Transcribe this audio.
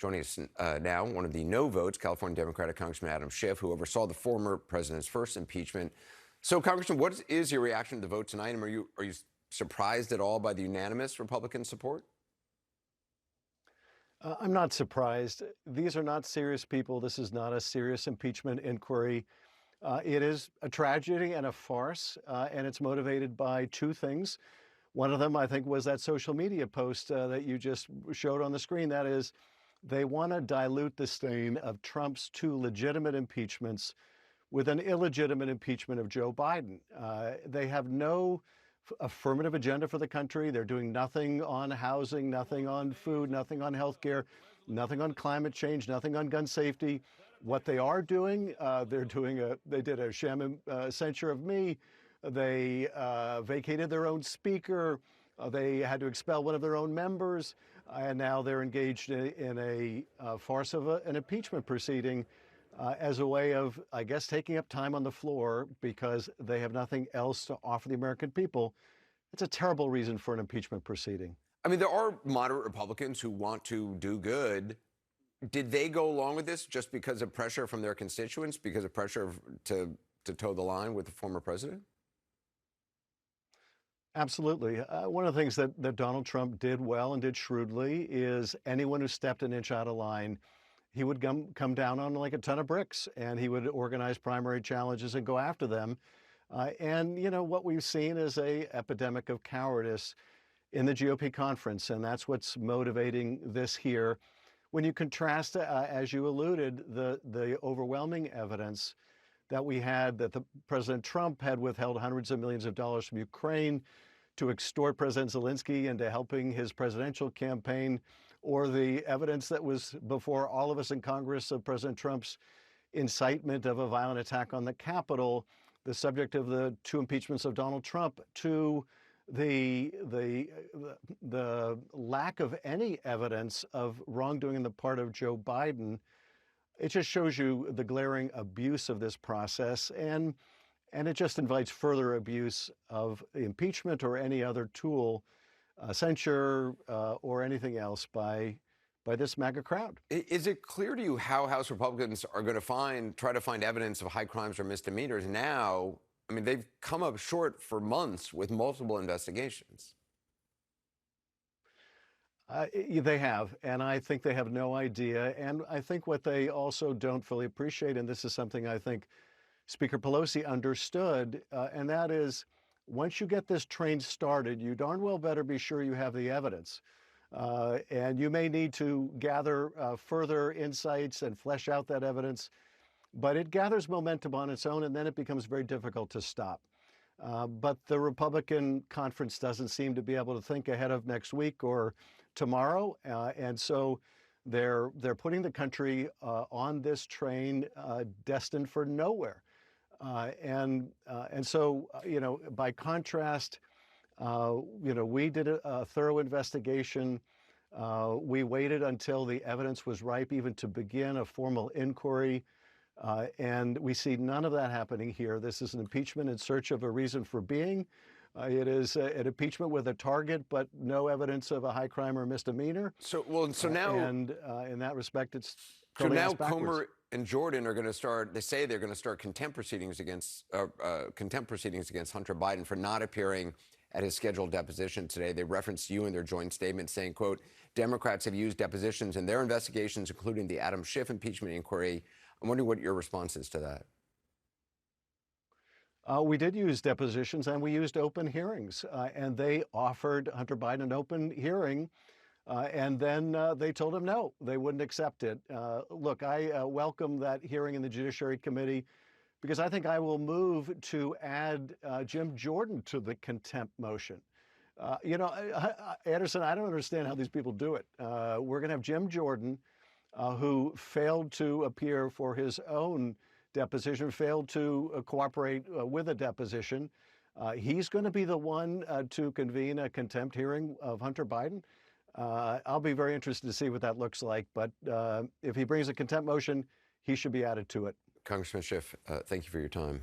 Joining us now, one of the no votes, California Democratic Congressman Adam Schiff, who oversaw the former president's first impeachment. So, Congressman, what is your reaction to the vote tonight? And are you surprised at all by the unanimous Republican support? I'm not surprised. These are not serious people. This is not a serious impeachment inquiry. It is a tragedy and a farce, and it's motivated by two things. One of them, I think, was that social media post that you just showed on the screen. That is, they want to dilute the stain of Trump's two legitimate impeachments with an illegitimate impeachment of Joe Biden. They have no affirmative agenda for the country. They're doing nothing on housing, nothing on food, nothing on health care, nothing on climate change, nothing on gun safety. What they are doing, they did a sham censure of me. They vacated their own speaker. They had to expel one of their own members. And now they're engaged in a farce of an impeachment proceeding as a way of, I guess, taking up time on the floor because they have nothing else to offer the American people. It's a terrible reason for an impeachment proceeding. I mean, there are moderate Republicans who want to do good. Did they go along with this just because of pressure from their constituents, because of pressure to toe the line with the former president? Absolutely. One of the things that Donald Trump did well and did shrewdly is anyone who stepped an inch out of line, he would come down on like a ton of bricks, and he would organize primary challenges and go after them. And, you know, what we've seen is an epidemic of cowardice in the GOP conference, and that's what's motivating this here. When you contrast, as you alluded, the overwhelming evidence that we had that President Trump had withheld hundreds of millions of dollars from Ukraine to extort President Zelensky into helping his presidential campaign, or the evidence that was before all of us in Congress of President Trump's incitement of a violent attack on the Capitol, the subject of the two impeachments of Donald Trump, to the lack of any evidence of wrongdoing on the part of Joe Biden. It just shows you the glaring abuse of this process, and it just invites further abuse of impeachment or any other tool, censure or anything else by this MAGA crowd. Is it clear to you how House Republicans are going to try to find evidence of high crimes or misdemeanors now? I mean, they've come up short for months with multiple investigations. They have, and I think they have no idea. And I think what they also don't fully appreciate, and this is something I think Speaker Pelosi understood, and that is, once you get this train started, you darn well better be sure you have the evidence. And you may need to gather further insights and flesh out that evidence, but it gathers momentum on its own, and then it becomes very difficult to stop. But the Republican conference doesn't seem to be able to think ahead of next week or tomorrow, and so they're putting the country on this train destined for nowhere. And so, you know, by contrast, you know, we did a thorough investigation. We waited until the evidence was ripe even to begin a formal inquiry. And we see none of that happening here. This is an impeachment in search of a reason for being. It is an impeachment with a target, but no evidence of a high crime or misdemeanor. So now, and in that respect, it's so now backwards. Comer and Jordan are going to start. They say they're going to start contempt proceedings against Hunter Biden for not appearing at his scheduled deposition today. They referenced you in their joint statement, saying, "quote Democrats have used depositions in their investigations, including the Adam Schiff impeachment inquiry." I'm wondering what your response is to that. We did use depositions, and we used open hearings, and they offered Hunter Biden an open hearing, and then they told him no, they wouldn't accept it. Look, I welcome that hearing in the Judiciary Committee because I think I will move to add Jim Jordan to the contempt motion. You know, Anderson, I don't understand how these people do it. We're going to have Jim Jordan, who failed to appear for his own deposition, failed to cooperate with a deposition. He's going to be the one to convene a contempt hearing of Hunter Biden. I'll be very interested to see what that looks like. But if he brings a contempt motion, he should be added to it. Congressman Schiff, thank you for your time.